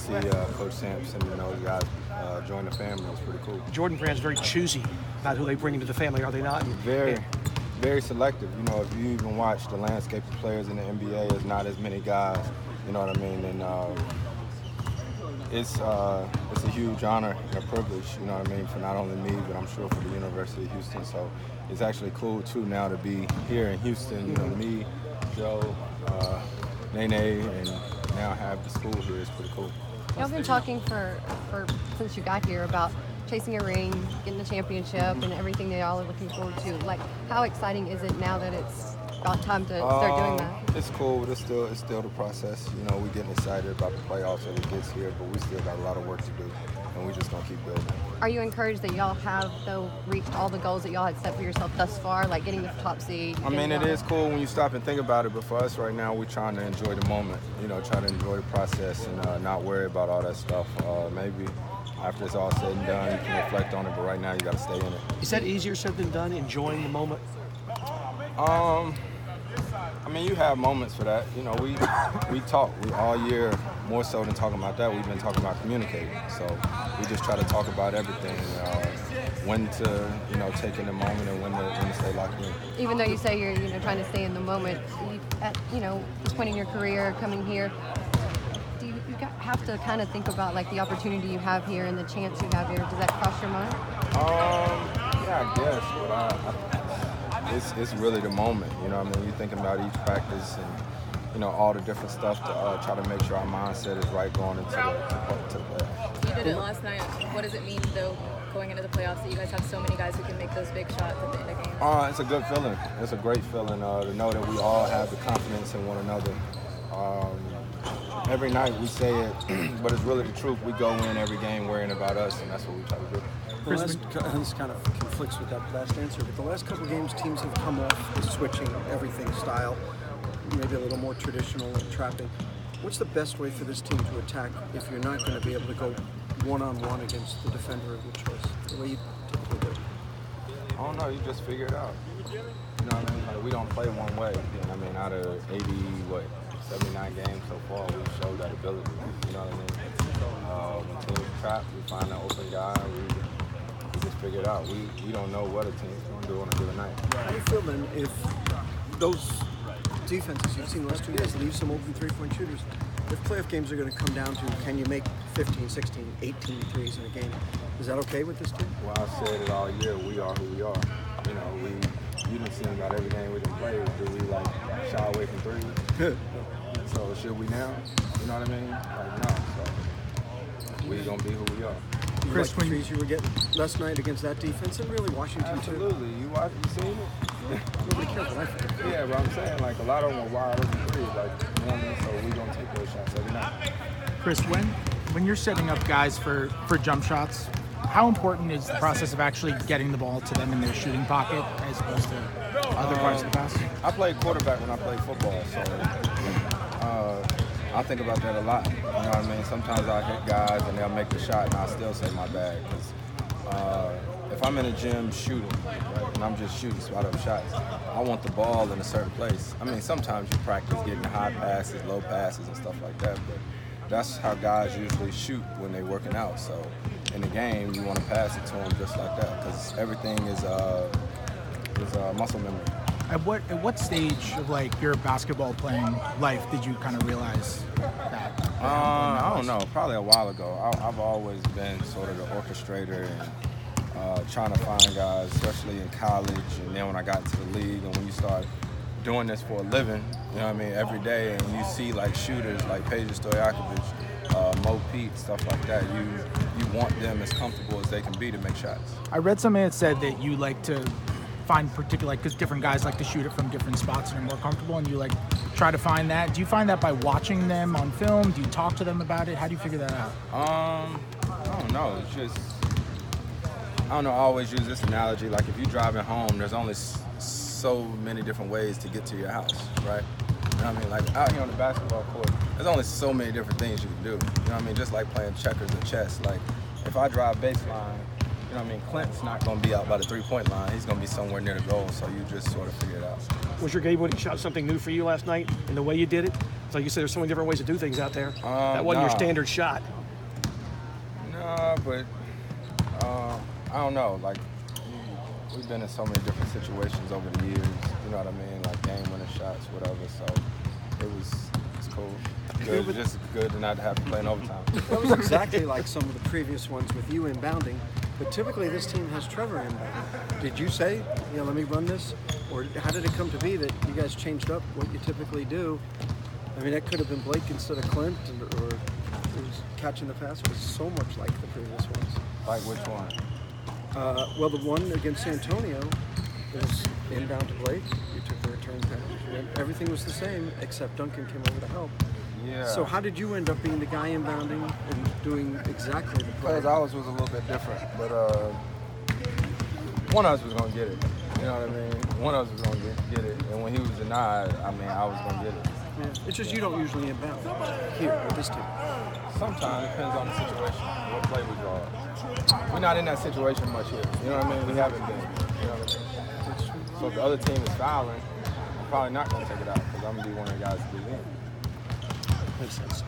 see Coach Sampson and those guys join the family. It's pretty cool. Jordan Brand's very choosy about who they bring into the family, are they not? Very selective. You know, if you even watch the landscape of players in the NBA, there's not as many guys. You know what I mean? And it's a huge honor and a privilege. You know what I mean, for not only me, but I'm sure for the University of Houston. So it's actually cool too now to be here in Houston. You know, me, Joe, Nene, and now have the school here. It's pretty cool. Y'all been talking for since you got here about chasing a ring, getting the championship, and everything that y'all are looking forward to. Like, how exciting is it now that it's about time to start doing that? It's cool, but it's still the process. You know, we're getting excited about the playoffs as it gets here, but we still got a lot of work to do, and we're just gonna keep building. Are you encouraged that y'all have, though, reached all the goals that y'all had set for yourself thus far, like getting the top seed? I mean, it is cool when you stop and think about it, but for us right now, we're trying to enjoy the moment, you know, try to enjoy the process and not worry about all that stuff. Maybe after it's all said and done, you can reflect on it, but right now you got to stay in it. Is that easier said than done, enjoying the moment? I mean, you have moments for that. You know, we talk all year, more so than talking about that. We've been talking about communicating. So we just try to talk about everything, when to, you know, take in the moment and when to stay locked in. Even though you say you're, trying to stay in the moment, at, this point in your career, coming here, do you have to kind of think about like the opportunity you have here and the chance you have here? Does that cross your mind? Yeah, I guess. But it's really the moment, you know what I mean? You're thinking about each practice and, you know, all the different stuff to try to make sure our mindset is right going into the playoffs. You did it last night. What does it mean, though, going into the playoffs, that you guys have so many guys who can make those big shots at the end of games? It's a good feeling. It's a great feeling to know that we all have the confidence in one another. Every night we say it, but it's really the truth. We go in every game worrying about us, and that's what we try to do. This kind of conflicts with that last answer, but the last couple of games, teams have come off the switching everything style, maybe a little more traditional and trapping. What's the best way for this team to attack if you're not going to be able to go one-on-one against the defender of your choice, the way you typically do? I don't know, you just figure it out. You know what I mean? Like, we don't play one way. I mean, out of 79 games so far, we've showed that ability. You know what I mean? When teams trap, we find an open guy, we just figure it out. We don't know what a team's going to do on a given night. How do you feel then if those defenses you've seen the last 2 years leave some open three-point shooters? If playoff games are going to come down to can you make 15, 16, 18 threes in a game, is that okay with this team? Well, I said it all year, we are who we are. You know, you didn't see about every game we didn't play. Do we like shy away from threes? So should we now? You know what I mean? Like, no. So we gonna be who we are. Chris, like the threes you were getting last night against that defense, and really Washington Absolutely. too. You seen it? Nobody cares what I think. Yeah, but I'm saying like a lot of them are wide open threes. Like, you know what I mean? So we gonna take those shots every night. Chris, when you're setting up guys for jump shots, how important is the process of actually getting the ball to them in their shooting pocket as opposed to other parts of the pass? I played quarterback when I played football, so I think about that a lot. You know what I mean? Sometimes I hit guys and they'll make the shot and I still say my bad. Because if I'm in a gym shooting, right, and I'm just shooting spot-up shots, I want the ball in a certain place. I mean, sometimes you practice getting high passes, low passes, and stuff like that, but that's how guys usually shoot when they're working out. So in the game, you want to pass it to them just like that because everything is muscle memory. At what stage of like your basketball playing life did you kind of realize that? I don't know. Probably a while ago. I've always been sort of the orchestrator and trying to find guys, especially in college, and then when I got into the league, and when you start doing this for a living, you know what I mean, every day, and you see like shooters like Peja Stojakovic, Mo Pete, stuff like that. You want them as comfortable as they can be to make shots. I read something that said that you like to find particular, like, because different guys like to shoot it from different spots and are more comfortable, and you like try to find that. Do you find that by watching them on film? Do you talk to them about it? How do you figure that out? I don't know. It's just, I don't know. I always use this analogy. Like, if you're driving home, there's only so many different ways to get to your house, right? You know what I mean? Like, out here on the basketball court, there's only so many different things you can do. You know what I mean? Just like playing checkers and chess. Like, if I drive baseline, you know what I mean? Clint's not going to be out by the three-point line. He's going to be somewhere near the goal, so you just sort of figure it out. Was your game-winning shot something new for you last night in the way you did it? So you said there's so many different ways to do things out there. That wasn't your standard shot. But I don't know. Like, we've been in so many different situations over the years. You know what I mean? Like game-winning shots, whatever. So it's cool. Good, but- just good to not have to play in overtime. That was exactly like some of the previous ones with you inbounding, but typically this team has Trevor inbounding. Did you say, let me run this? Or how did it come to be that you guys changed up what you typically do? I mean, that could have been Blake instead of Clint, or it was catching the pass. It was so much like the previous ones. Like which one? Well, the one against San Antonio was inbound to Blake. You took the return pass. Everything was the same, except Duncan came over to help. Yeah. So how did you end up being the guy inbounding and doing exactly the play? Because ours was a little bit different, but one of us was gonna get it. You know what I mean? One of us was gonna get it, and when he was denied, I was gonna get it. Yeah. It's just you don't usually inbound here with this team. Sometimes depends on the situation, what play we draw. We're not in that situation much here. You know what I mean? We haven't been. You know what I mean? So if the other team is fouling, I'm probably not gonna take it out because I'm gonna be one of the guys to get in. Makes sense.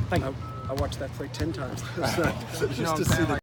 Thank you. I watched that play 10 times last night You know just what to I'm see saying? the